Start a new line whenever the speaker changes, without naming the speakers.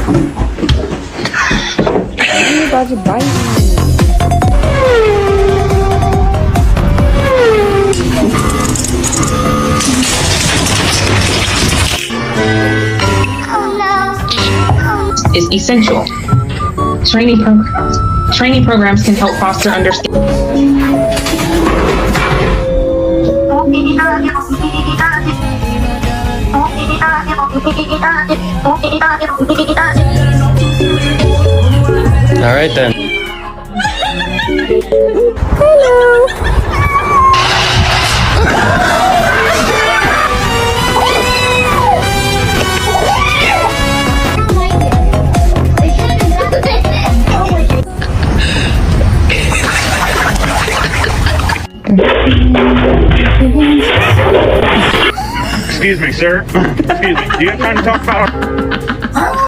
Everybody biting me.
Is essential. Training programs can help foster understanding.
All right then.
Excuse me, sir. Excuse me. Do you have time to talk about